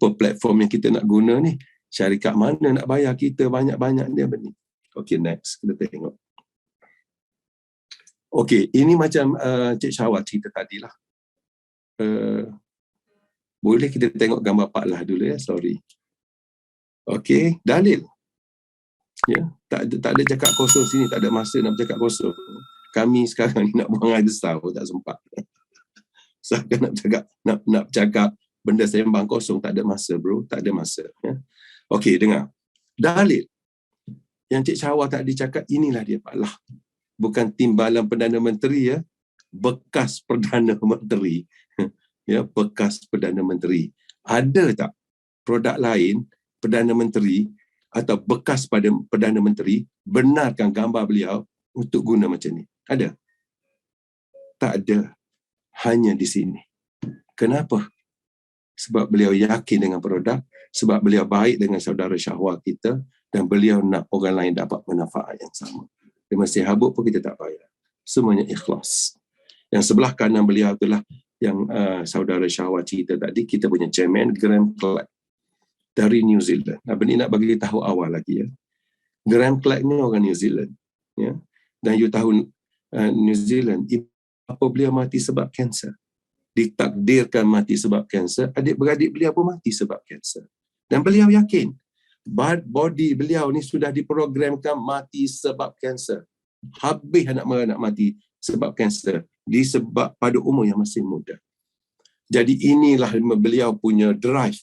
apa platform yang kita nak guna ni, syarikat mana nak bayar kita banyak-banyak dia ni. Okay, next kita tengok. Okay, ini macam Cik Syawal cerita tadi lah. Boleh kita tengok gambar Pak Lah dulu ya, sorry. Okay, dalil. Ya, tak ada cakap kosong sini, tak ada masa nak bercakap kosong. Kami sekarang ni nak buang air besar pun tak sempat. Saya nak bercakap benda sembang kosong, tak ada masa bro, tak ada masa. Ya. Okey, dengar. Dalil yang Cik Syawal tadi cakap, inilah dia Pak Lah. Bukan timbalan Perdana Menteri ya, bekas Perdana Menteri. Ya, bekas Perdana Menteri. Ada tak produk lain Perdana Menteri atau bekas pada Perdana Menteri benarkan gambar beliau untuk guna macam ni? Ada? Tak ada. Hanya di sini. Kenapa? Sebab beliau yakin dengan produk, sebab beliau baik dengan saudara Syahwal kita, dan beliau nak orang lain dapat manfaat yang sama. Dia masih habuk pun kita tak bayar. Semuanya ikhlas. Yang sebelah kanan beliau itulah yang saudara Syahwal cerita tadi, kita punya chairman Graham Clark dari New Zealand. Abang ni nak bagi tahu awal lagi ya. Graham Clark ni orang New Zealand. Ya. Dan you tahu New Zealand, apa beliau mati sebab kanser. Ditakdirkan mati sebab kanser, adik-beradik beliau pun mati sebab kanser. Dan beliau yakin, body beliau ni sudah diprogramkan mati sebab kanser. Habis anak meranak mati sebab kanser, disebab pada umur yang masih muda. Jadi inilah beliau punya drive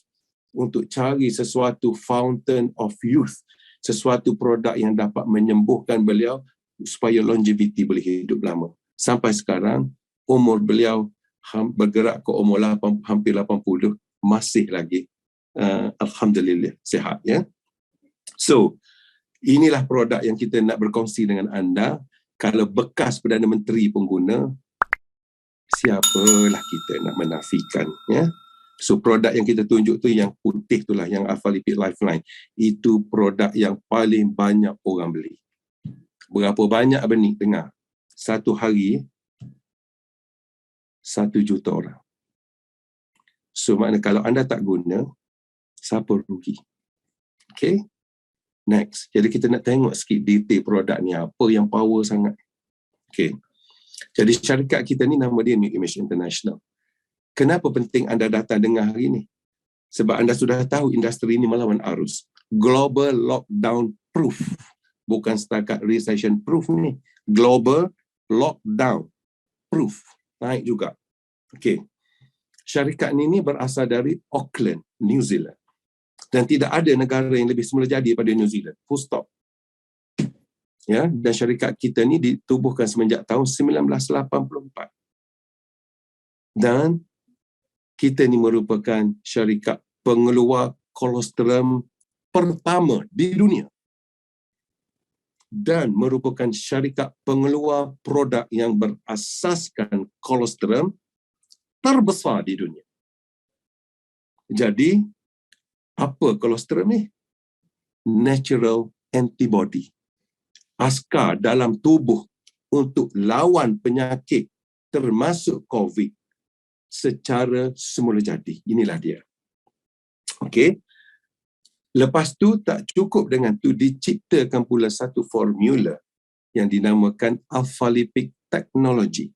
untuk cari sesuatu fountain of youth, sesuatu produk yang dapat menyembuhkan beliau supaya longevity boleh hidup lama. Sampai sekarang, umur beliau bergerak ke umur hampir 80, masih lagi alhamdulillah sihat ya. So, inilah produk yang kita nak berkongsi dengan anda. Kalau bekas Perdana Menteri pengguna, siapalah kita nak menafikan ya. So, produk yang kita tunjuk tu yang putih itulah, yang Alpha Lipid Lifeline. Itu produk yang paling banyak orang beli. Berapa banyak abang ni dengar? Satu hari 1 juta orang. So maknanya kalau anda tak guna, siapa rugi? Okay, next. Jadi kita nak tengok sikit detail produk ni, apa yang power sangat. Okay, jadi syarikat kita ni nama dia New Image International. Kenapa penting anda datang dengar hari ni? Sebab anda sudah tahu industri ini melawan arus. Global lockdown proof. Bukan setakat recession proof ni. Global lockdown proof. Naik juga. Okey. Syarikat ini berasal dari Auckland, New Zealand. Dan tidak ada negara yang lebih semula jadi pada New Zealand. Full stop. Ya, dan syarikat kita ni ditubuhkan semenjak tahun 1984. Dan kita ni merupakan syarikat pengeluar kolostrum pertama di dunia. Dan merupakan syarikat pengeluar produk yang berasaskan kolostrum terbesar di dunia. Jadi, apa kolostrum ni? Natural antibody. Askar dalam tubuh untuk lawan penyakit termasuk COVID secara semula jadi. Inilah dia. Okey. Lepas tu tak cukup dengan tu, diciptakan pula satu formula yang dinamakan Alpha Lipid Technology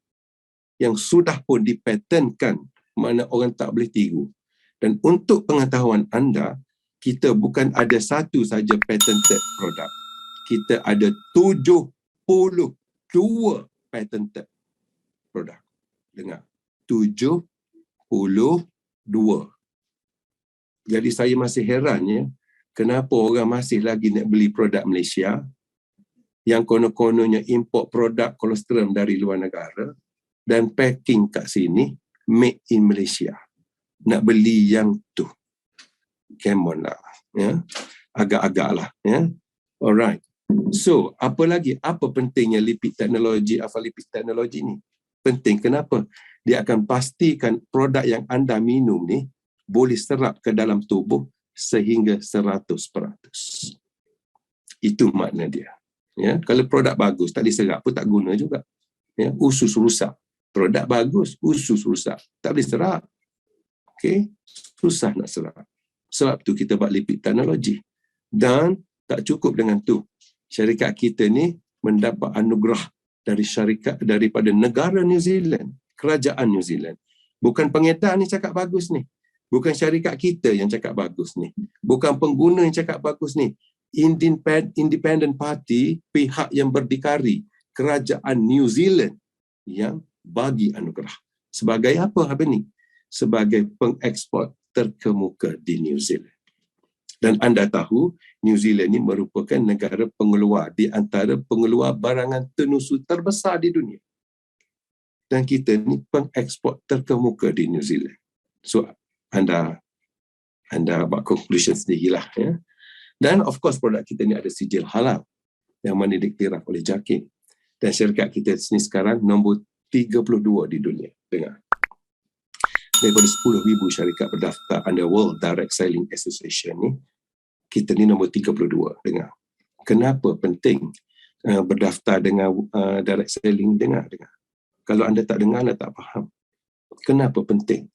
yang sudah pun dipatenkan, mana orang tak boleh tiru. Dan untuk pengetahuan anda, kita bukan ada satu saja patented produk. Kita ada 72 patented produk. Dengar. 72. Jadi saya masih heran ya, kenapa orang masih lagi nak beli produk Malaysia yang konon-kononnya import produk kolostrum dari luar negara dan packing kat sini made in Malaysia. Nak beli yang tu. Come on lah. Ya. Agak-agak lah. Ya. Alright. So, apa lagi? Apa pentingnya lipid teknologi, Alpha Lipid Technology ni? Penting. Kenapa? Dia akan pastikan produk yang anda minum ni boleh serap ke dalam tubuh sehingga 100%. Itu makna dia. Ya, kalau produk bagus tak diserap pun tak guna juga. Ya, usus rusak. Produk bagus, usus rusak. Tak boleh serap. Okey, susah nak serap. Sebab tu kita buat lipid teknologi. Dan tak cukup dengan tu. Syarikat kita ni mendapat anugerah daripada negara New Zealand, kerajaan New Zealand. Bukan pengedar ni cakap bagus ni. Bukan syarikat kita yang cakap bagus ni. Bukan pengguna yang cakap bagus ni. Independent Party, pihak yang berdikari, kerajaan New Zealand yang bagi anugerah. Sebagai apa habis ni? Sebagai pengeksport terkemuka di New Zealand. Dan anda tahu, New Zealand ni merupakan negara pengeluar di antara pengeluar barangan tenusu terbesar di dunia. Dan kita ni pengeksport terkemuka di New Zealand. So, anda buat conclusion sendirilah. Ya. Dan of course, produk kita ni ada sijil halal yang mana diktiraf oleh JAKIM. Dan syarikat kita sini sekarang nombor 32 di dunia. Dengar. Daripada 10,000 syarikat berdaftar under World Direct Selling Association ni, kita ni nombor 32. Dengar. Kenapa penting berdaftar dengan direct selling? Dengar. Kalau anda tak dengar, anda tak faham. Kenapa penting?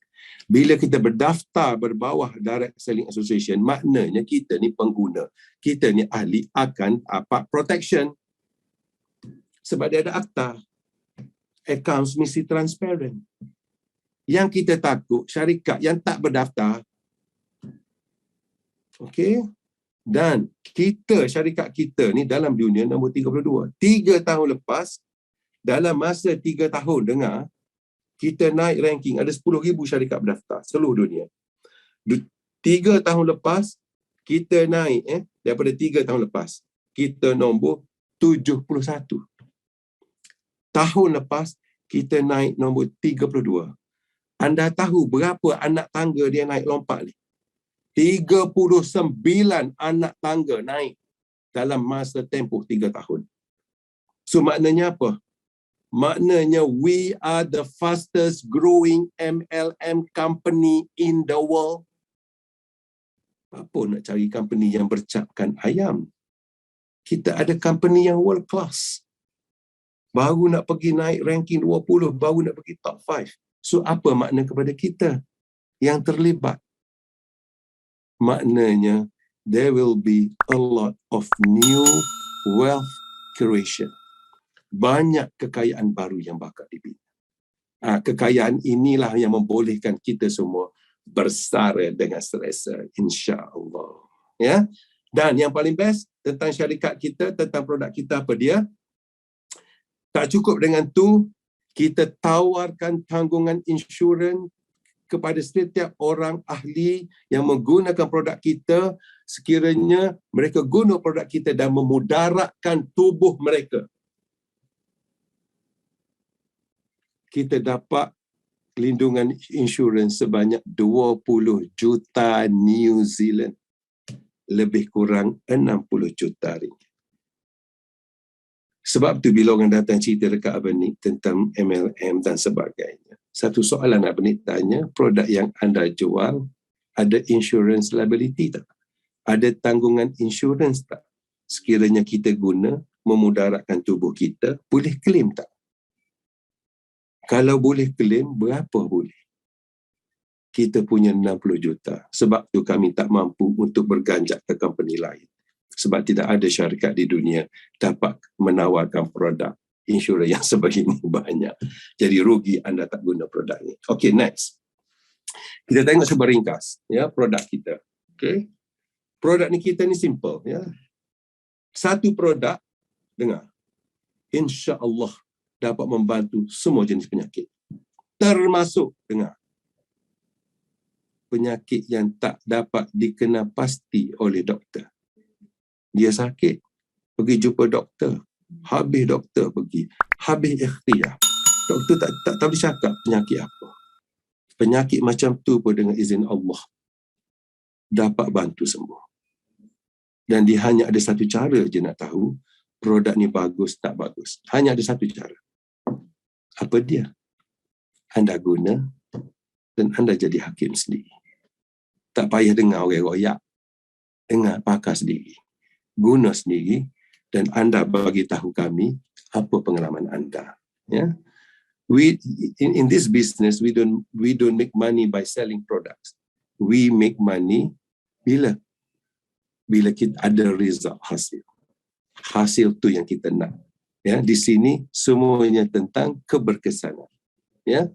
Bila kita berdaftar berbawah Direct Selling Association, maknanya kita ni pengguna. Kita ni ahli akan dapat protection. Sebab dia ada akta. Accounts mesti transparent. Yang kita takut, syarikat yang tak berdaftar. Okey? Dan syarikat kita ni dalam dunia nombor 32. 3 tahun lepas, dalam masa 3 tahun, dengar, kita naik ranking, ada 10,000 syarikat berdaftar seluruh dunia. 3 tahun lepas, kita naik, daripada 3 tahun lepas, kita nombor 71. Tahun lepas, kita naik nombor 32. Anda tahu berapa anak tangga dia naik lompat ni? 39 anak tangga naik dalam masa tempoh 3 tahun. So maknanya apa? Maknanya we are the fastest growing MLM company in the world. Apa nak cari company yang bercapkan ayam? Kita ada company yang world class. Baru nak pergi naik ranking 20, baru nak pergi top 5. So apa makna kepada kita yang terlibat? Maknanya there will be a lot of new wealth creation. Banyak kekayaan baru yang bakal dibina. Kekayaan inilah yang membolehkan kita semua bersara dengan selesa, insya-Allah. Ya. Dan yang paling best tentang syarikat kita, tentang produk kita apa dia? Tak cukup dengan tu, kita tawarkan tanggungan insurans kepada setiap orang ahli yang menggunakan produk kita sekiranya mereka guna produk kita dan memudaratkan tubuh mereka. Kita dapat lindungan insurans sebanyak 20 juta New Zealand. Lebih kurang 60 juta ringgit. Sebab tu bila orang datang cerita dekat Abang Nick tentang MLM dan sebagainya, satu soalan Abang Nick tanya, produk yang anda jual ada insurance liability tak? Ada tanggungan insurans tak? Sekiranya kita guna memudaratkan tubuh kita, boleh claim tak? Kalau boleh claim, berapa boleh? Kita punya 60 juta. Sebab tu kami tak mampu untuk berganjak ke company lain. Sebab tidak ada syarikat di dunia dapat menawarkan produk insurans yang sebegini banyak. Jadi rugi anda tak guna produk ini. Okay, next. Kita tengok sebuah ringkas. Ya, produk kita. Okay. Produk ni kita ni simple. Ya. Satu produk, dengar. InsyaAllah dapat membantu semua jenis penyakit. Termasuk, dengar, penyakit yang tak dapat dikenal pasti oleh doktor. Dia sakit, pergi jumpa doktor. Habis doktor pergi, habis ikhtiar. Doktor tak tahu dia cakap penyakit apa. Penyakit macam tu pun dengan izin Allah dapat bantu sembuh. Dan dia hanya ada satu cara je nak tahu produk ni bagus tak bagus. Hanya ada satu cara. Apa dia? Anda guna dan anda jadi hakim sendiri. Tak payah dengar orang royak. Dengar pakar sendiri. Guna sendiri dan anda bagi tahu kami apa pengalaman anda. Ya. We in this business we don't make money by selling products. We make money Bila kita ada result, hasil tu yang kita nak. Ya, di sini semuanya tentang keberkesanan. Ya,